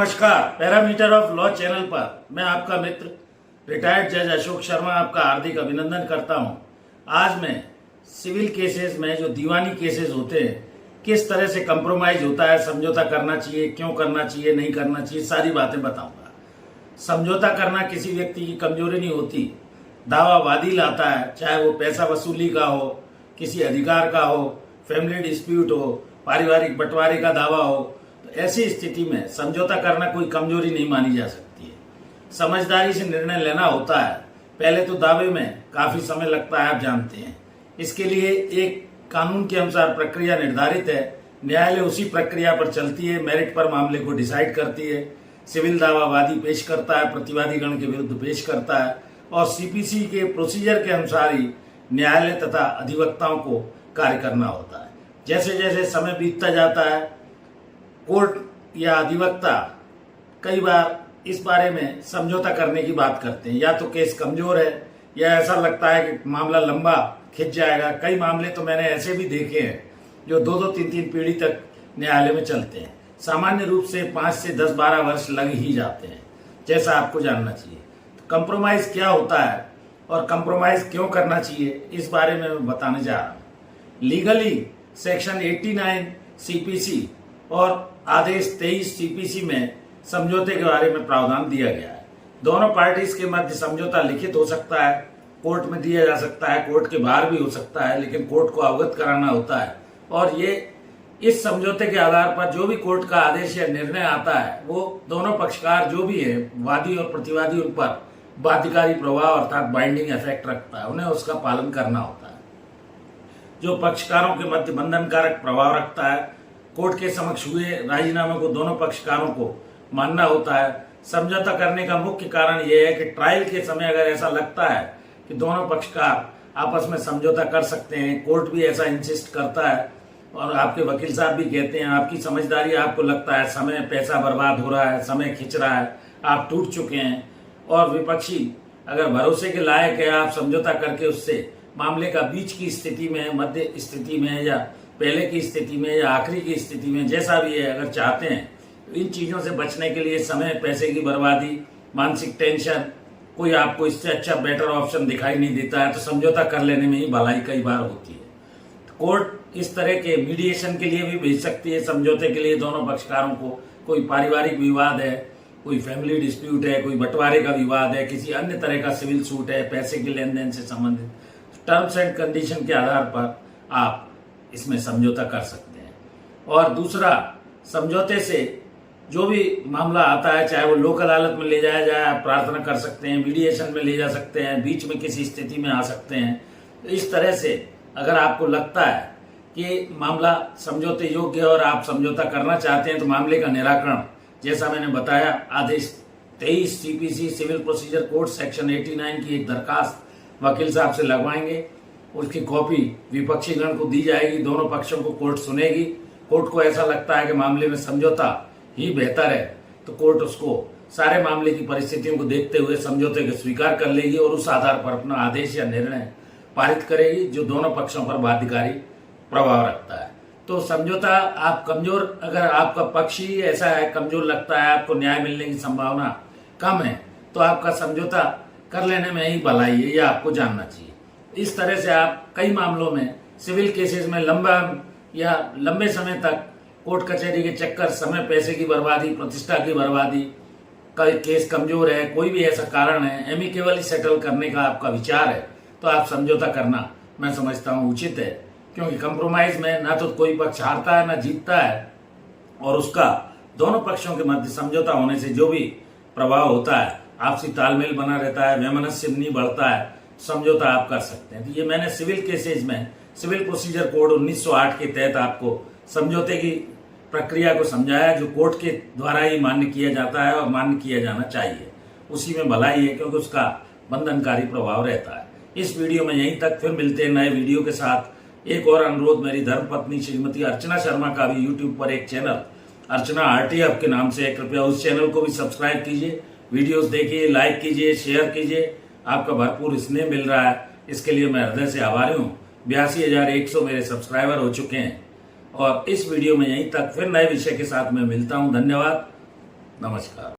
नमस्कार। Parameter of law channel पर मैं आपका मित्र रिटायर्ड जज अशोक शर्मा आपका हार्दिक अभिनंदन करता हूं। आज मैं सिविल केसेस में जो दीवानी केसेस होते हैं किस तरह से कंप्रोमाइज होता है, समझौता करना चाहिए, क्यों करना चाहिए, नहीं करना चाहिए, सारी बातें बताऊंगा। समझौता करना किसी व्यक्ति की कमजोरी नहीं होती। दावा वादी लाता है, चाहे वो पैसा वसूली का हो, किसी अधिकार का हो, फैमिली डिस्प्यूट हो, पारिवारिक बंटवारे का दावा हो। ऐसी स्थिति में समझौता करना कोई कमजोरी नहीं मानी जा सकती है। समझदारी से निर्णय लेना होता है। पहले तो दावे में काफी समय लगता है, आप जानते हैं। इसके लिए एक कानून के अनुसार प्रक्रिया निर्धारित है। न्यायालय उसी प्रक्रिया पर चलती है, मेरिट पर मामले को डिसाइड करती है। सिविल दावा वादी पेश करता है, प्रतिवादी गण के विरुद्ध पेश करता है और सीपीसी के प्रोसीजर के अनुसार ही न्यायालय तथा अधिवक्ताओं को कार्य करना होता है। जैसे जैसे समय बीतता जाता है, कोर्ट या अधिवक्ता कई बार इस बारे में समझौता करने की बात करते हैं। या तो केस कमजोर है या ऐसा लगता है कि मामला लंबा खिंच जाएगा। कई मामले तो मैंने ऐसे भी देखे हैं जो 2-2, 3-3 पीढ़ी तक न्यायालय में चलते हैं। सामान्य रूप से 5 से 10-12 वर्ष लग ही जाते हैं, जैसा आपको जानना चाहिए। तो कंप्रोमाइज क्या होता है और कंप्रोमाइज क्यों करना चाहिए, इस बारे में मैं बताने जा रहा हूँ। लीगली सेक्शन 89 सीपीसी और आदेश 23 सीपीसी में समझौते के बारे में प्रावधान दिया गया है। दोनों पार्टीज के मध्य समझौता लिखित हो सकता है, कोर्ट में दिया जा सकता है, कोर्ट के बाहर भी हो सकता है, लेकिन कोर्ट को अवगत कराना होता है। और ये इस समझौते के आधार पर जो भी कोर्ट का आदेश या निर्णय आता है वो दोनों पक्षकार जो भी है, वादी और प्रतिवादी, उन पर बाध्यकारी प्रभाव अर्थात बाइंडिंग इफेक्ट रखता है। उन्हें उसका पालन करना होता है। जो पक्षकारों के मध्य बंधनकारक प्रभाव रखता है, कोर्ट के समक्ष हुए राजीनामे को दोनों पक्षकारों को मानना होता है। समझौता करने का मुख्य कारण यह है कि ट्रायल के समय अगर ऐसा लगता है कि दोनों पक्षकार आपस में समझौता कर सकते हैं, कोर्ट भी ऐसा इंसिस्ट करता है और आपके वकील साहब भी कहते हैं, आपकी समझदारी, आपको लगता है समय पैसा बर्बाद हो रहा है, समय खिंच रहा है, आप टूट चुके हैं और विपक्षी अगर भरोसे के लायक है, आप समझौता करके उससे मामले का बीच की स्थिति में, मध्य स्थिति में या पहले की स्थिति में या आखिरी की स्थिति में, जैसा भी है, अगर चाहते हैं तो इन चीजों से बचने के लिए समय, पैसे की बर्बादी, मानसिक टेंशन, कोई आपको इससे अच्छा बेटर ऑप्शन दिखाई नहीं देता है तो समझौता कर लेने में ही भलाई कई बार होती है। तो कोर्ट इस तरह के मीडिएशन के लिए भी भेज सकती है समझौते के लिए दोनों पक्षकारों को। कोई पारिवारिक विवाद है, कोई फैमिली डिस्प्यूट है, कोई बंटवारे का विवाद है, किसी अन्य तरह का सिविल सूट है, पैसे के लेन देन से संबंधित, टर्म्स एंड कंडीशन के आधार पर आप इसमें समझौता कर सकते हैं। और दूसरा, समझौते से जो भी मामला आता है, चाहे वो लोक अदालत में ले जाया जाए, आप प्रार्थना कर सकते हैं, मीडिएशन में ले जा सकते हैं, बीच में किसी स्थिति में आ सकते हैं। तो इस तरह से अगर आपको लगता है कि मामला समझौते योग्य है और आप समझौता करना चाहते हैं तो मामले का निराकरण, जैसा मैंने बताया, आदेश 23 CPC civil procedure code section 89 की एक दरखास्त वकील साहब से लगवाएंगे। उसकी कॉपी विपक्षी गण को दी जाएगी, दोनों पक्षों को कोर्ट सुनेगी। कोर्ट को ऐसा लगता है कि मामले में समझौता ही बेहतर है तो कोर्ट उसको सारे मामले की परिस्थितियों को देखते हुए समझौते को स्वीकार कर लेगी और उस आधार पर अपना आदेश या निर्णय पारित करेगी जो दोनों पक्षों पर बाध्यकारी प्रभाव रखता है। तो समझौता आप कमजोर, अगर आपका पक्ष ही ऐसा है, कमजोर लगता है, आपको न्याय मिलने की संभावना कम है, तो आपका समझौता कर लेने में ही भलाई है, यह आपको जानना चाहिए। इस तरह से आप कई मामलों में, सिविल केसेस में लंबे समय तक कोर्ट कचहरी के चक्कर, समय, पैसे की बर्बादी, प्रतिष्ठा की बर्बादी, केस कमजोर है, कोई भी ऐसा कारण है, एमिकेबली सेटल करने का आपका विचार है तो आप समझौता करना मैं समझता हूँ उचित है। क्योंकि कंप्रोमाइज में ना तो कोई पक्ष हारता है ना जीतता है और उसका दोनों पक्षों के मध्य समझौता होने से जो भी प्रभाव होता है, आपसी तालमेल बना रहता है, वैमनस्य नहीं बढ़ता है, समझौता आप कर सकते हैं। तो ये मैंने सिविल केसेज में सिविल प्रोसीजर कोड 1908 के तहत आपको समझौते की प्रक्रिया को समझाया, जो कोर्ट के द्वारा ही मान्य किया जाता है और मान्य किया जाना चाहिए। उसी में भलाई है क्योंकि उसका बंधनकारी प्रभाव रहता है। इस वीडियो में यहीं तक, फिर मिलते हैं नए वीडियो के साथ। एक और अनुरोध, मेरी धर्मपत्नी श्रीमती अर्चना शर्मा का भी यूट्यूब पर एक चैनल अर्चना आरटीएफ के नाम से है, कृपया उस चैनल को भी सब्सक्राइब कीजिए, वीडियोस देखिए, लाइक कीजिए, शेयर कीजिए। आपका भरपूर स्नेह मिल रहा है, इसके लिए मैं हृदय से आभारी हूँ। 82,100 मेरे सब्सक्राइबर हो चुके हैं। और इस वीडियो में यहीं तक, फिर नए विषय के साथ मैं मिलता हूँ। धन्यवाद। नमस्कार।